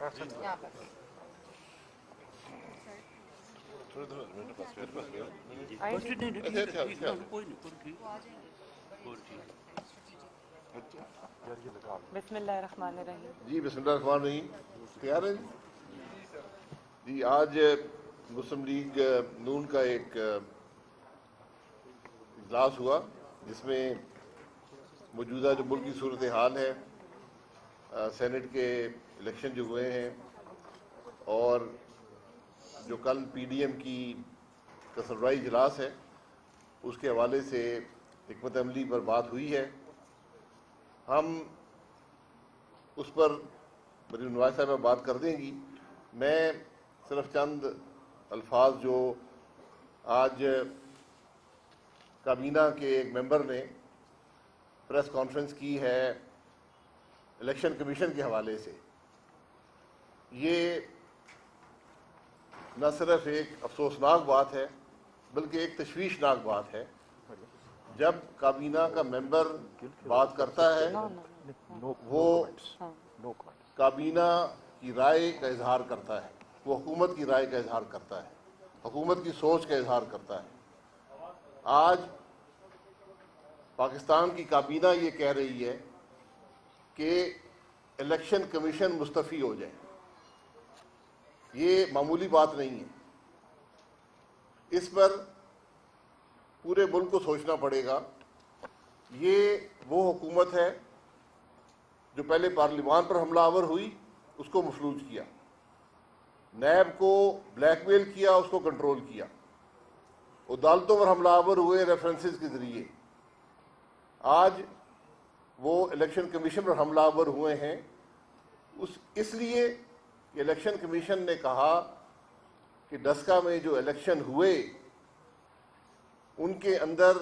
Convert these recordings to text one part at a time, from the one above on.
بسم اللہ الرحمن الرحیم. جی بسم اللہ الرحمن الرحیم. تیار ہیں جی؟ آج مسلم لیگ نون کا ایک اجلاس ہوا جس میں موجودہ جو ملک کی صورتحال ہے، سینٹ کے الیکشن جو ہوئے ہیں اور جو کل پی ڈی ایم کا سربراہی اجلاس ہے اس کے حوالے سے حکمت عملی پر بات ہوئی ہے. ہم اس پر مریم نواز صاحبہ بات کر دیں گی. میں صرف چند الفاظ جو آج کابینہ کے ایک ممبر نے پریس کانفرنس کی ہے الیکشن کمیشن کے حوالے سے، یہ نہ صرف ایک افسوسناک بات ہے بلکہ ایک تشویشناک بات ہے. جب کابینہ کا ممبر بات کرتا ہے وہ کابینہ کی رائے کا اظہار کرتا ہے، وہ حکومت کی رائے کا اظہار کرتا ہے، حکومت کی سوچ کا اظہار کرتا ہے. آج پاکستان کی کابینہ یہ کہہ رہی ہے کہ الیکشن کمیشن مستعفی ہو جائے. یہ معمولی بات نہیں ہے، اس پر پورے ملک کو سوچنا پڑے گا. یہ وہ حکومت ہے جو پہلے پارلیمان پر حملہ آور ہوئی، اس کو مفلوج کیا، نیب کو بلیک میل کیا، اس کو کنٹرول کیا، عدالتوں پر حملہ آور ہوئے ریفرنسز کے ذریعے. آج وہ الیکشن کمیشن پر حملہ آور ہوئے ہیں اس لیے کہ الیکشن کمیشن نے کہا کہ ڈسکا میں جو الیکشن ہوئے ان کے اندر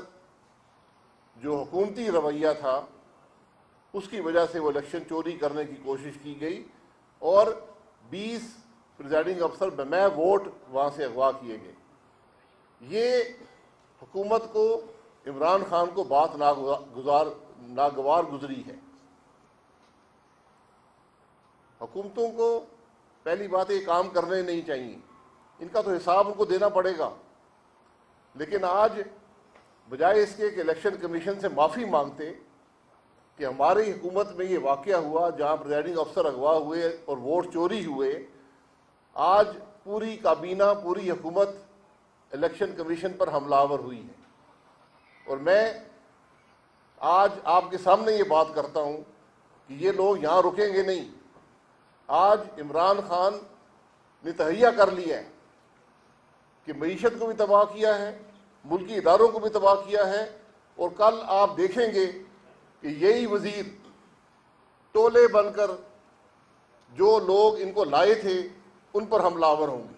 جو حکومتی رویہ تھا اس کی وجہ سے وہ الیکشن چوری کرنے کی کوشش کی گئی اور 20 پریزائڈنگ افسر بمع ووٹ وہاں سے اغوا کیے گئے. یہ حکومت کو، عمران خان کو بات ناگوار گزری ہے. حکومتوں کو پہلی بات یہ کام کرنے نہیں چاہیے، ان کا تو حساب ان کو دینا پڑے گا. لیکن آج بجائے اس کے کہ الیکشن کمیشن سے معافی مانگتے کہ ہماری حکومت میں یہ واقعہ ہوا جہاں پریزائڈنگ افسر اغوا ہوئے اور ووٹ چوری ہوئے، آج پوری کابینہ، پوری حکومت الیکشن کمیشن پر حملہ آور ہوئی ہے. اور میں آج آپ کے سامنے یہ بات کرتا ہوں کہ یہ لوگ یہاں رکیں گے نہیں. آج عمران خان نے تہیہ کر لیا ہے کہ معیشت کو بھی تباہ کیا ہے، ملکی اداروں کو بھی تباہ کیا ہے، اور کل آپ دیکھیں گے کہ یہی وزیر ٹولے بن کر جو لوگ ان کو لائے تھے ان پر حملہ آور ہوں گے.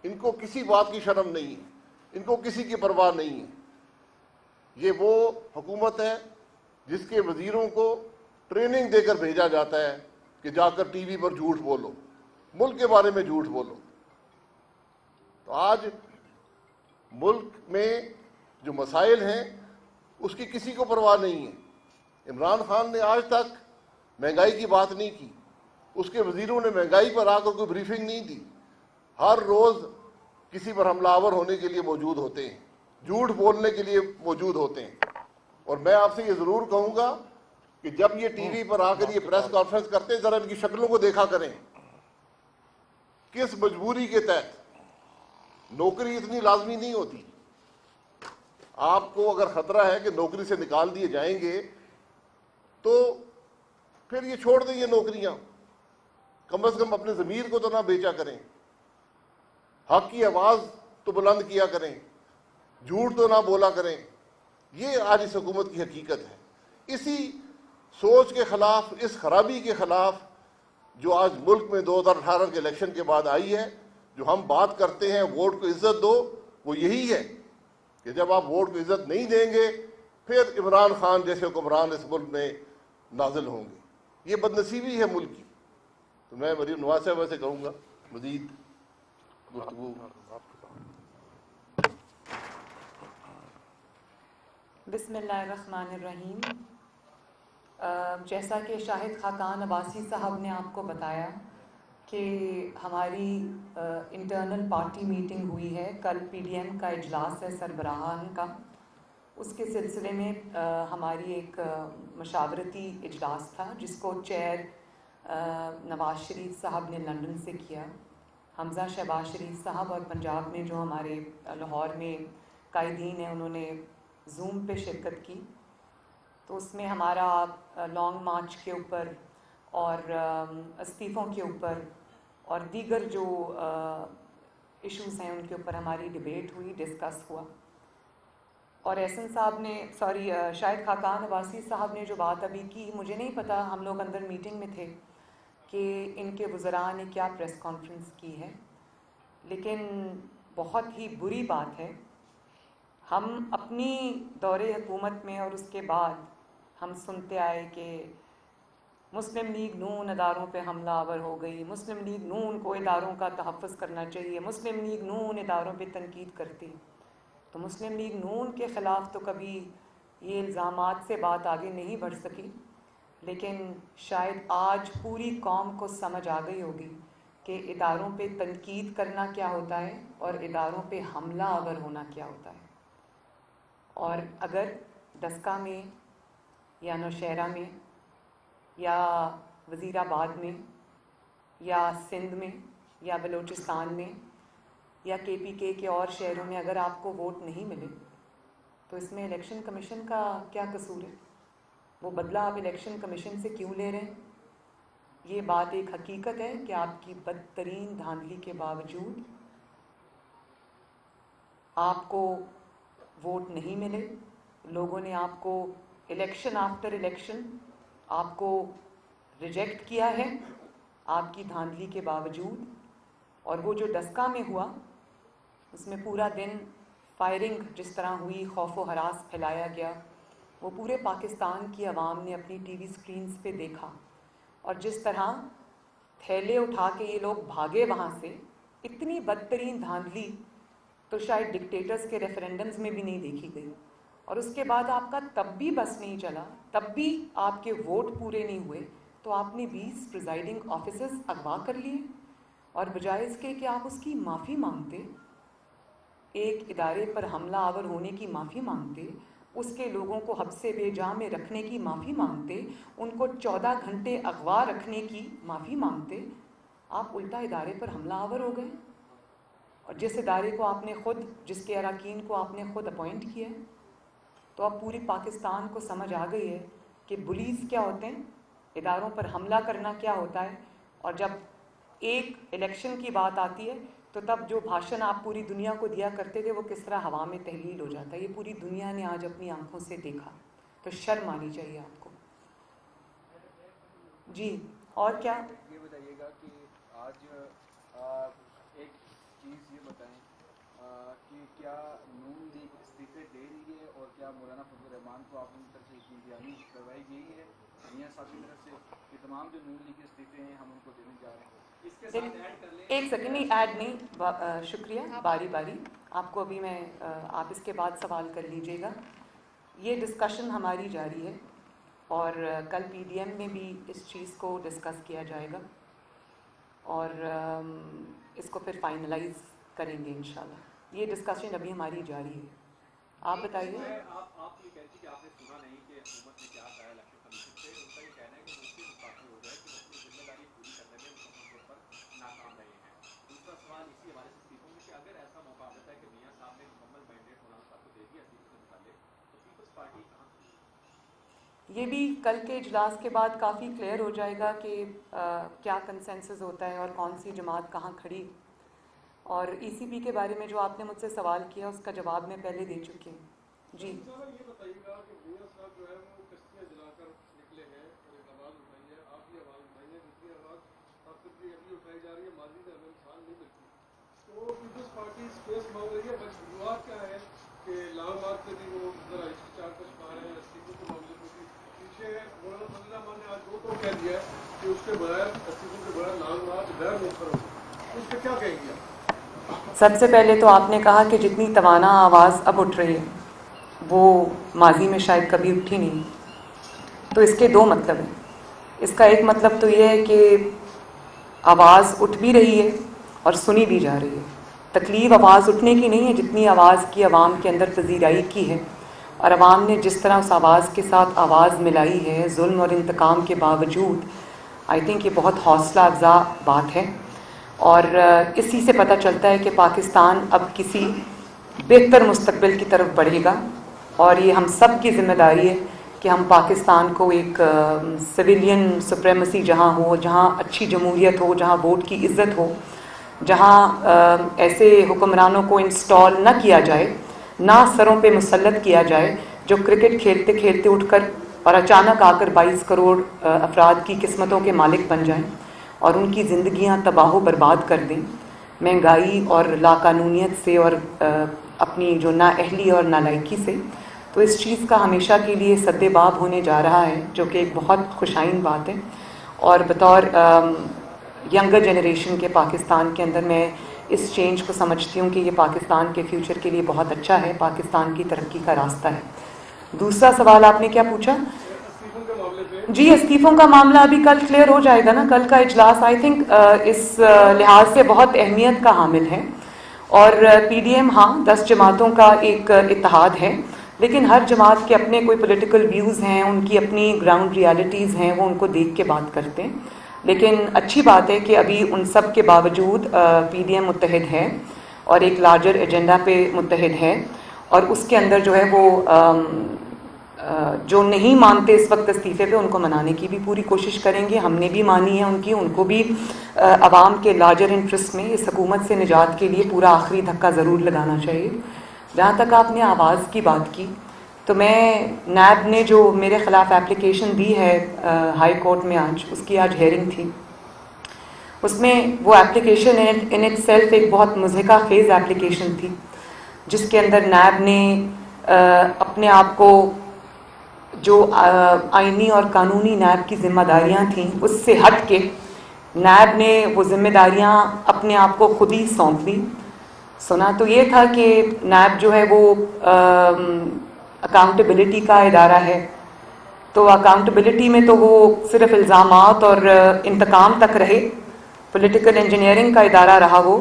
ان کو کسی بات کی شرم نہیں ہے، ان کو کسی کی پرواہ نہیں ہے. یہ وہ حکومت ہے جس کے وزیروں کو ٹریننگ دے کر بھیجا جاتا ہے کہ جا کر ٹی وی پر جھوٹ بولو، ملک کے بارے میں جھوٹ بولو. تو آج ملک میں جو مسائل ہیں اس کی کسی کو پرواہ نہیں ہے. عمران خان نے آج تک مہنگائی کی بات نہیں کی، اس کے وزیروں نے مہنگائی پر آ کر کوئی بریفنگ نہیں دی. ہر روز کسی پر حملہ آور ہونے کے لیے موجود ہوتے ہیں، جھوٹ بولنے کے لیے موجود ہوتے ہیں. اور میں آپ سے یہ ضرور کہوں گا کہ جب یہ ٹی وی پر آ کر یہ پریس کانفرنس کرتے ہیں ذرا ان کی شکلوں کو دیکھا کریں. کس مجبوری کے تحت؟ نوکری اتنی لازمی نہیں ہوتی. آپ کو اگر خطرہ ہے کہ نوکری سے نکال دیے جائیں گے تو پھر یہ چھوڑ دیں یہ نوکریاں. کم از کم اپنے ضمیر کو تو نہ بیچا کریں، حق کی آواز تو بلند کیا کریں، جھوٹ تو نہ بولا کریں. یہ آج اس حکومت کی حقیقت ہے. اسی سوچ کے خلاف، اس خرابی کے خلاف جو آج ملک میں 2018 کے الیکشن کے بعد آئی ہے، جو ہم بات کرتے ہیں ووٹ کو عزت دو، وہ یہی ہے کہ جب آپ ووٹ کو عزت نہیں دیں گے پھر عمران خان جیسے حکمران اس ملک میں نازل ہوں گے. یہ بدنصیبی ہے ملک کی. تو میں مریم نواز صاحبہ سے کہوں گا مزید گفتگو. بسم اللہ الرحمن الرحیم. جیسا کہ شاہد خاقان عباسی صاحب نے آپ کو بتایا کہ ہماری انٹرنل پارٹی میٹنگ ہوئی ہے، کل پی ڈی ایم کا اجلاس ہے سربراہان کا، اس کے سلسلے میں ہماری ایک مشاورتی اجلاس تھا جس کو چیئر نواز شریف صاحب نے لندن سے کیا، حمزہ شہباز شریف صاحب، اور پنجاب میں جو ہمارے لاہور میں قائدین ہیں انہوں نے زوم پہ شرکت کی۔ تو اس میں ہمارا لانگ مارچ کے اوپر اور استعفوں کے اوپر اور دیگر جو ایشوز ہیں ان کے اوپر ہماری ڈیبیٹ ہوئی، ڈسکس ہوا۔ اور احسن صاحب نے شاہد خاقان عباسی صاحب نے جو بات ابھی کی، مجھے نہیں پتا، ہم لوگ اندر میٹنگ میں تھے کہ ان کے وزراء نے کیا پریس کانفرنس کی ہے، لیکن بہت ہی بری بات ہے۔ ہم اپنی دور حکومت میں اور اس کے بعد ہم سنتے آئے کہ مسلم لیگ نون اداروں پہ حملہ آور ہو گئی، مسلم لیگ نون کو اداروں کا تحفظ کرنا چاہیے، مسلم لیگ نون اداروں پہ تنقید کرتی۔ تو مسلم لیگ نون کے خلاف تو کبھی یہ الزامات سے بات آگے نہیں بڑھ سکی، لیکن شاید آج پوری قوم کو سمجھ آ گئی ہوگی کہ اداروں پہ تنقید کرنا کیا ہوتا ہے اور اداروں پہ حملہ آور ہونا کیا ہوتا ہے۔ اور اگر ڈسکہ میں یا نوشہرہ میں یا وزیر آباد میں یا سندھ میں یا بلوچستان میں یا کے پی کے اور شہروں میں اگر آپ کو ووٹ نہیں ملے تو اس میں الیکشن کمیشن کا کیا قصور ہے؟ وہ بدلہ آپ الیکشن کمیشن سے کیوں لے رہے ہیں؟ یہ بات ایک حقیقت ہے کہ آپ کی بدترین دھاندلی کے باوجود آپ کو ووٹ نہیں ملے، لوگوں نے آپ کو الیکشن آفٹر الیکشن آپ کو ریجیکٹ کیا ہے آپ کی دھاندلی کے باوجود۔ اور وہ جو ڈسکہ میں ہوا اس میں پورا دن فائرنگ جس طرح ہوئی، خوف و ہراس پھیلایا گیا، وہ پورے پاکستان کی عوام نے اپنی ٹی وی سکرینز پہ دیکھا۔ اور جس طرح تھیلے اٹھا کے یہ لوگ بھاگے وہاں سے، اتنی بدترین دھاندلی تو شاید ڈکٹیٹرز کے ریفرینڈمز میں بھی نہیں دیکھی گئی۔ اور اس کے بعد آپ کا تب بھی بس نہیں چلا، تب بھی آپ کے ووٹ پورے نہیں ہوئے، تو آپ نے 20 پریزائڈنگ آفیسرز اغوا کر لیے، اور بجائے اس کے کہ آپ اس کی معافی مانگتے، ایک ادارے پر حملہ آور ہونے کی معافی مانگتے، اس کے لوگوں کو حبس بے جا میں رکھنے کی معافی مانگتے، ان کو 14 گھنٹے اغوا رکھنے کی معافی مانگتے، آپ الٹا ادارے پر حملہ آور ہو گئے۔ اور جس ادارے کو آپ نے خود، جس کے اراکین کو آپ نے خود اپوائنٹ کیا ہے۔ تو اب پوری پاکستان کو سمجھ آ گئی ہے کہ بلیز کیا ہوتے ہیں، اداروں پر حملہ کرنا کیا ہوتا ہے، اور جب ایک الیکشن کی بات آتی ہے تو تب جو بھاشن آپ پوری دنیا کو دیا کرتے تھے وہ کس طرح ہوا میں تحلیل ہو جاتا ہے۔ یہ پوری دنیا نے آج اپنی آنکھوں سے دیکھا، تو شرم آنی چاہیے آپ کو۔ جی اور کیا؟ یہ بتائیے گا کہ آج ایک چیز یہ بتائیں کہ کیا نون لیگ استعفے دے رہی ہے، اور کیا مولانا فضل الرحمان کو آپ کی طرف سے اتنی کروائی گئی ہے میاں صاحب کی طرف سے کہ تمام جو نون لیگ استعفے ہیں ہم ان کو دینے جا رہے ہیں؟ اس کے ساتھ ایڈ کر لیں، ایک سیکنڈ، نہیں ایڈ نہیں، شکریہ، باری باری آپ کو ابھی میں، آپ اس کے بعد سوال کر لیجئے گا۔ یہ ڈسکشن ہماری جاری ہے اور کل پی ڈی ایم میں بھی اس چیز کو ڈسکس کیا جائے گا اور اس کو پھر فائنلائز کریں گے انشاءاللہ۔ یہ ڈسکشن ابھی ہماری جاری ہے۔ آپ بتائیے۔ آپ یہ کہتی کہ آپ نے سنا نہیں کہ حکومت نے کیا کہا الیکشن کمیشن سے، ان کا یہ کہنا ہے کہ مفتی گستاخی ہو جائے کہ وہ اپنی ذمہ داری پوری کرنے میں مکمل طور پر ناکام رہے ہیں۔ دوسرا سوال اسی حوالے سے استعفوں میں کہ اگر ایسا موقع آتا ہے کہ میاں صاحب نے مکمل مینڈیٹ مولانا صاحب کو دے دیا استعفے سے متعلق، تو پیپلز پارٹی کہاں؟ یہ بھی کل کے اجلاس کے بعد کافی کلیئر ہو جائے گا کہ کیا کنسنسس ہوتا ہے اور کون سی جماعت کہاں کھڑی۔ اور ای سی پی کے بارے میں جو آپ نے مجھ سے سوال کیا اس کا جواب میں پہلے دے چکی ہوں۔ جی یہ بتائیے گا کہ میاں صاحب جو ہے وہ کشتیاں جلا کر نکلے ہیں اور ایک آواز اٹھائی ہے، آپ یہ آواز اٹھائی ہے، دوسری آواز آپ کی ابھی اٹھائی جا رہی ہے، ماضی میں ہمیں مثال نہیں ملتی، تو پیپلز پارٹی اسپیس مانگ رہی ہے۔ وجوہات کیا ہے کہ لانگ مارچ سے بھی وہ ذرا ہچکچاہٹ کا شکار ہے، استعفوں کے معاملے میں بھی پیچھے ہے۔ مولانا فضل الرحمان نے آج وہ تو کہہ دیا ہے کہ اس کے بغیر استعفوں کے بغیر لانگ مارچ غیر مؤخر ہوگا، اس پہ کیا کہیں گے آپ؟ سب سے پہلے تو آپ نے کہا کہ جتنی توانا آواز اب اٹھ رہی ہے وہ ماضی میں شاید کبھی اٹھی نہیں، تو اس کے دو مطلب ہیں۔ اس کا ایک مطلب تو یہ ہے کہ آواز اٹھ بھی رہی ہے اور سنی بھی جا رہی ہے. تکلیف آواز اٹھنے کی نہیں ہے جتنی آواز کی عوام کے اندر پذیرائی کی ہے, اور عوام نے جس طرح اس آواز کے ساتھ آواز ملائی ہے ظلم اور انتقام کے باوجود. آئی تھنک یہ بہت حوصلہ افزا بات ہے, اور اسی سے پتہ چلتا ہے کہ پاکستان اب کسی بہتر مستقبل کی طرف بڑھے گا, اور یہ ہم سب کی ذمہ داری ہے کہ ہم پاکستان کو ایک سویلین سپریمیسی جہاں ہو, جہاں اچھی جمہوریت ہو, جہاں ووٹ کی عزت ہو, جہاں ایسے حکمرانوں کو انسٹال نہ کیا جائے, نہ سروں پہ مسلط کیا جائے جو کرکٹ کھیلتے کھیلتے اٹھ کر اور اچانک آ کر 22 کروڑ افراد کی قسمتوں کے مالک بن جائیں اور ان کی زندگیاں تباہ و برباد کر دیں مہنگائی اور لاقانونیت سے اور اپنی جو نااہلی اور نالائکی سے. تو اس چیز کا ہمیشہ کے لیے سد باب ہونے جا رہا ہے, جو کہ ایک بہت خوشائن بات ہے. اور بطور ینگر جنریشن کے پاکستان کے اندر میں اس چینج کو سمجھتی ہوں کہ یہ پاکستان کے فیوچر کے لیے بہت اچھا ہے, پاکستان کی ترقی کا راستہ ہے. دوسرا سوال آپ نے کیا پوچھا؟ استعفوں کے معاملے پہ. جی, استعفوں کا معاملہ ابھی کل کلیئر ہو جائے گا نا. کل کا اجلاس آئی تھنک اس لحاظ سے بہت اہمیت کا حامل ہے, اور پی ڈی ایم ہاں 10 جماعتوں کا ایک اتحاد ہے, لیکن ہر جماعت کے اپنے کوئی پولیٹیکل ویوز ہیں, ان کی اپنی گراؤنڈ ریالٹیز ہیں, وہ ان کو دیکھ کے بات کرتے ہیں. لیکن اچھی بات ہے کہ ابھی ان سب کے باوجود پی ڈی ایم متحد ہے اور ایک لارجر ایجنڈا پہ متحد ہے, اور اس کے اندر جو ہے وہ جو نہیں مانتے اس وقت استعفے پہ ان کو منانے کی بھی پوری کوشش کریں گے. ہم نے بھی مانی ہے ان کو بھی عوام کے لارجر انٹرسٹ میں اس حکومت سے نجات کے لیے پورا آخری دھکا ضرور لگانا چاہیے. جہاں تک آپ نے آواز کی بات کی, تو میں نیب نے جو میرے خلاف اپلیکیشن دی ہے ہائی کورٹ میں, اس کی آج ہیئرنگ تھی. اس میں وہ اپلیکیشن ان اٹ سیلف ایک بہت مضحکہ خیز اپلیکیشن تھی, جس کے اندر نیب نے اپنے آپ کو جو آئینی اور قانونی نیب کی ذمہ داریاں تھیں اس سے ہٹ کے نیب نے وہ ذمہ داریاں اپنے آپ کو خود ہی سونپ دی. سنا تو یہ تھا کہ نیب جو ہے وہ اکاؤنٹیبلٹی کا ادارہ ہے, تو اکاؤنٹیبلٹی میں تو وہ صرف الزامات اور انتقام تک رہے. پولیٹیکل انجینئرنگ کا ادارہ رہا وہ,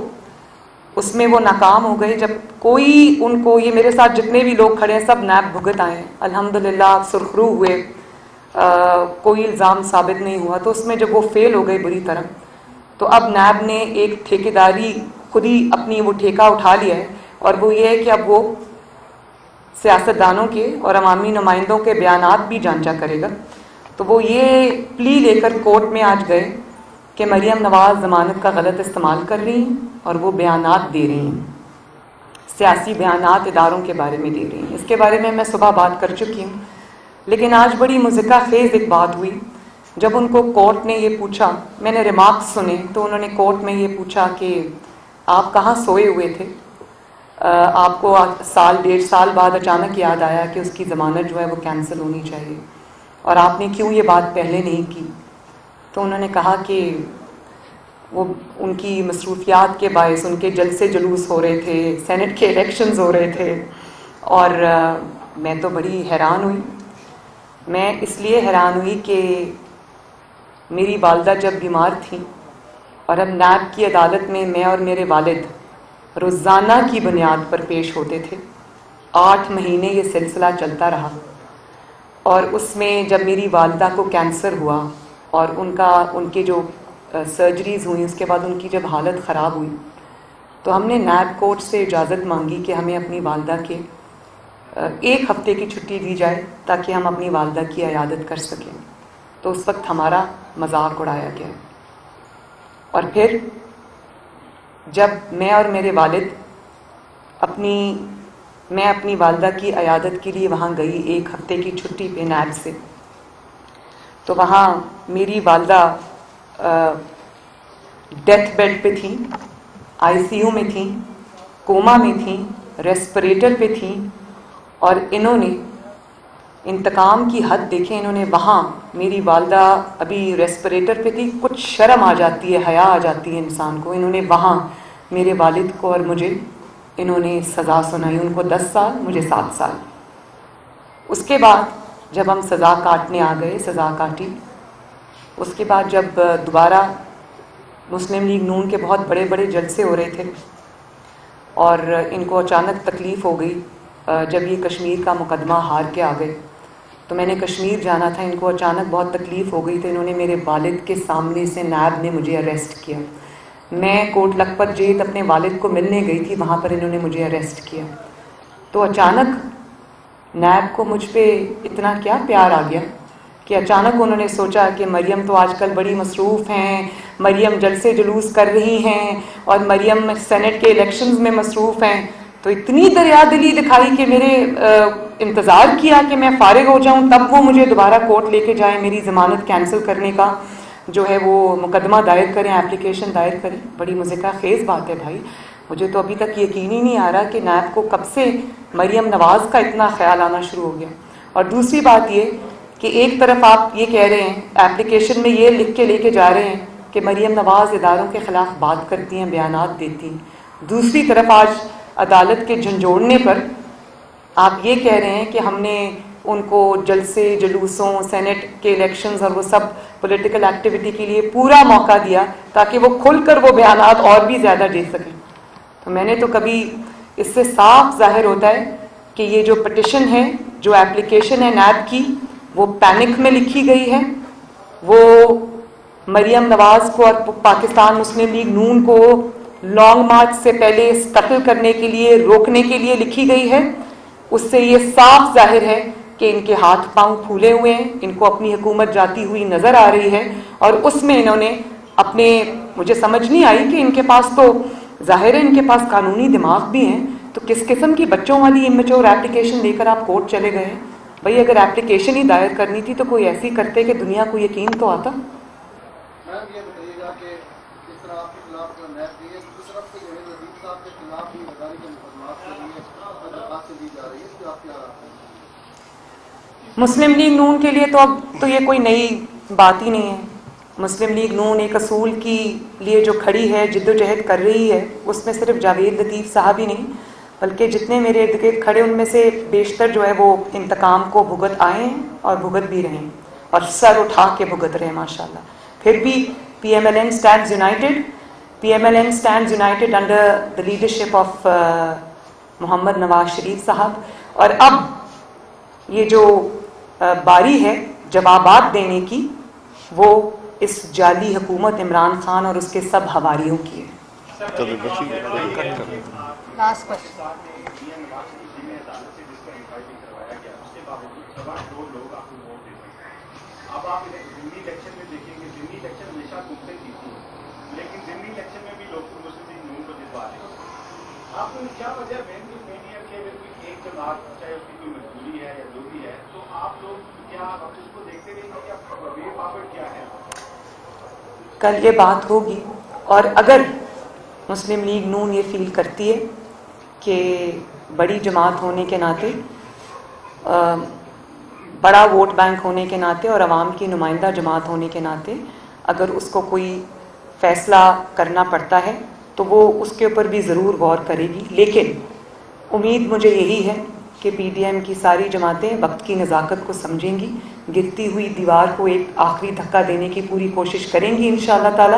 اس میں وہ ناکام ہو گئے. جب کوئی ان کو, یہ میرے ساتھ جتنے بھی لوگ کھڑے ہیں سب نیب بھگت آئے ہیں الحمدللہ, سرخرو ہوئے, کوئی الزام ثابت نہیں ہوا. تو اس میں جب وہ فیل ہو گئے بری طرح, تو اب نیب نے ایک ٹھیکیداری خود ہی اپنی وہ ٹھیکہ اٹھا لیا ہے, اور وہ یہ ہے کہ اب وہ سیاستدانوں کے اور عوامی نمائندوں کے بیانات بھی جانچا کرے گا. تو وہ یہ پلی لے کر کورٹ میں آج گئے کہ مریم نواز ضمانت کا غلط استعمال کر رہی ہیں اور وہ بیانات دے رہی ہیں, سیاسی بیانات اداروں کے بارے میں دے رہی ہیں. اس کے بارے میں صبح بات کر چکی ہوں, لیکن آج بڑی مضحکہ خیز ایک بات ہوئی. جب ان کو کورٹ نے یہ پوچھا, میں نے ریمارکس سنے, تو انہوں نے کورٹ میں یہ پوچھا کہ آپ کہاں سوئے ہوئے تھے, آپ کو 1.5 سال بعد اچانک یاد آیا کہ اس کی ضمانت جو ہے وہ کینسل ہونی چاہیے, اور آپ نے کیوں یہ بات پہلے نہیں کی. تو انہوں نے کہا کہ وہ ان کی مصروفیات کے باعث ان کے جلسے جلوس ہو رہے تھے, سینٹ کے الیکشنز ہو رہے تھے. اور میں تو بڑی حیران ہوئی. میں اس لیے حیران ہوئی کہ میری والدہ جب بیمار تھیں اور اب نیب کی عدالت میں اور میرے والد روزانہ کی بنیاد پر پیش ہوتے تھے. 8 مہینے یہ سلسلہ چلتا رہا, اور اس میں جب میری والدہ کو کینسر ہوا اور ان کے جو سرجریز ہوئیں, اس کے بعد ان کی جب حالت خراب ہوئی, تو ہم نے نیب کورٹ سے اجازت مانگی کہ ہمیں اپنی والدہ کے 1 ہفتے کی چھٹی دی جائے تاکہ ہم اپنی والدہ کی عیادت کر سکیں. تو اس وقت ہمارا مذاق اڑایا گیا. اور پھر جب میں اور میرے والد میں اپنی والدہ کی عیادت کے لیے وہاں گئی 1 ہفتے کی چھٹی پہ نیب سے, تو وہاں میری والدہ ڈیتھ بیڈ پہ تھیں, آئی سی یو میں تھیں, کوما میں تھیں, ریسپریٹر پہ تھیں, اور انہوں نے انتقام کی حد دیکھیں. انہوں نے وہاں, میری والدہ ابھی ریسپریٹر پہ تھی, کچھ شرم آ جاتی ہے, حیا آ جاتی ہے انسان کو, انہوں نے وہاں میرے والد کو اور مجھے انہوں نے سزا سنائی. ان کو 10 سال, مجھے 7 سال. اس کے بعد جب ہم سزا کاٹنے آ گئے, سزا کاٹی. اس کے بعد جب دوبارہ مسلم لیگ نون کے بہت بڑے بڑے جلسے ہو رہے تھے اور ان کو اچانک تکلیف ہو گئی جب یہ کشمیر کا مقدمہ ہار کے آ گئے. تو میں نے کشمیر جانا تھا, ان کو اچانک بہت تکلیف ہو گئی تو انہوں نے میرے والد کے سامنے سے نیب نے مجھے اریسٹ کیا. میں کوٹ لکھپت جیت اپنے والد کو ملنے گئی تھی, وہاں پر انہوں نے مجھے اریسٹ کیا. تو اچانک نیب کو مجھ پہ اتنا کیا پیار آ گیا کہ اچانک انہوں نے سوچا کہ مریم تو آج کل بڑی مصروف ہیں, مریم جلسے جلوس کر رہی ہیں اور مریم سینٹ کے الیکشنز میں مصروف ہیں. تو اتنی دریا دلی دکھائی کہ میرے انتظار کیا کہ میں فارغ ہو جاؤں تب وہ مجھے دوبارہ کورٹ لے کے جائیں, میری ضمانت کینسل کرنے کا جو ہے وہ مقدمہ دائر کریں, اپلیکیشن دائر کریں. بڑی مذکرہ خیز بات ہے بھائی, مجھے تو ابھی تک یقین ہی نہیں آ رہا کہ نیب کو کب سے مریم نواز کا اتنا خیال آنا شروع ہو گیا. اور دوسری بات یہ کہ ایک طرف آپ یہ کہہ رہے ہیں, اپلیکیشن میں یہ لکھ کے لے کے جا رہے ہیں کہ مریم نواز اداروں کے خلاف بات کرتی ہیں, بیانات دیتی ہیں. دوسری طرف آج عدالت کے جھنجھوڑنے پر آپ یہ کہہ رہے ہیں کہ ہم نے ان کو جلسے جلوسوں, سینٹ کے الیکشنز اور وہ سب پولیٹیکل ایکٹیویٹی کے لیے پورا موقع دیا تاکہ وہ کھل کر وہ بیانات اور بھی زیادہ دے سکیں. تو میں نے تو کبھی اس سے صاف ظاہر ہوتا ہے کہ یہ جو پٹیشن ہے, جو اپلیکیشن ہے نیب کی, وہ پینک میں لکھی گئی ہے, وہ مریم نواز کو اور پاکستان مسلم لیگ نون کو لانگ مارچ سے پہلے قتل کرنے کے لیے, روکنے کے لیے لکھی گئی ہے. اس سے یہ صاف ظاہر ہے کہ ان کے ہاتھ پاؤں پھولے ہوئے ہیں, ان کو اپنی حکومت جاتی ہوئی نظر آ رہی ہے اور اس میں انہوں نے اپنے, مجھے سمجھ نہیں آئی کہ ان کے پاس تو ظاہر ہے ان کے پاس قانونی دماغ بھی ہیں, تو کس قسم کی بچوں والی امیچور اپلیکیشن لے کر آپ کورٹ چلے گئے ہیں. بھئی اگر اپلیکیشن ہی دائر کرنی تھی تو کوئی ایسی کرتے کہ دنیا کو یقین تو آتا. میم یہ بتائیے گا کہ اس طرح آپ کے خلاف جو نیب دی ہے, دوسری طرف سے جو ہے نظیر صاحب کے خلاف بھی غداری کے مقدمات کے لیے درخواستیں دی جا رہی ہے, اس پہ آپ کیا رہا ہے؟ مسلم لیگ نون کے لیے تو اب تو یہ کوئی نئی بات ہی نہیں ہے. مسلم لیگ نون ایک اصول کی لیے جو کھڑی ہے, جد و جہد کر رہی ہے, اس میں صرف جاوید لطیف صاحب ہی نہیں بلکہ جتنے میرے ارد گرد کھڑے ان میں سے بیشتر جو ہے وہ انتقام کو بھگت آئے ہیں اور بھگت بھی رہے ہیں اور سر اٹھا کے بھگت رہے ہیں ماشاءاللہ. پھر بھی P M L N stands united, P M L N stands united under the leadership of Muhammad Nawaz Sharif صاحب. اور اب یہ جو باری ہے جوابات دینے کی, وہ اس جعلی حکومت عمران خان اور اس کے سب حواریوں کی ہے. Last question. اب آپ ضمنی الیکشن میں دیکھیں گے, ضمنی الیکشن ہمیشہ گھومتے کی تھی, لیکن ضمنی الیکشن میں بھی لوگ مسلم لیگ نون کو جتوا رہے ہیں. آپ کو کیا وجہ مین ہے کہ اگر کوئی ایک جماعت, چاہے اس کی کوئی مجبوری ہے یا جو بھی ہے, تو آپ لوگ کیا اس کو دیکھتے رہیں گے کہ وے فارورڈ کیا ہے؟ کل یہ بات ہوگی, اور اگر مسلم لیگ نون یہ فیل کرتی ہے کہ بڑی جماعت ہونے کے ناطے, بڑا ووٹ بینک ہونے کے ناطے اور عوام کی نمائندہ جماعت ہونے کے ناطے اگر اس کو کوئی فیصلہ کرنا پڑتا ہے تو وہ اس کے اوپر بھی ضرور غور کرے گی. لیکن امید مجھے یہی ہے کہ پی ڈی ایم کی ساری جماعتیں وقت کی نزاکت کو سمجھیں گی, گرتی ہوئی دیوار کو ایک آخری دھکا دینے کی پوری کوشش کریں گی انشاءاللہ تعالی,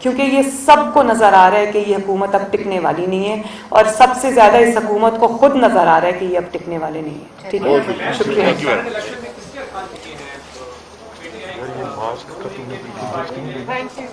کیونکہ یہ سب کو نظر آ رہا ہے کہ یہ حکومت اب ٹکنے والی نہیں ہے, اور سب سے زیادہ اس حکومت کو خود نظر آ رہا ہے کہ یہ اب ٹکنے والے نہیں ہیں. ٹھیک ہے, شکریہ. Thank you.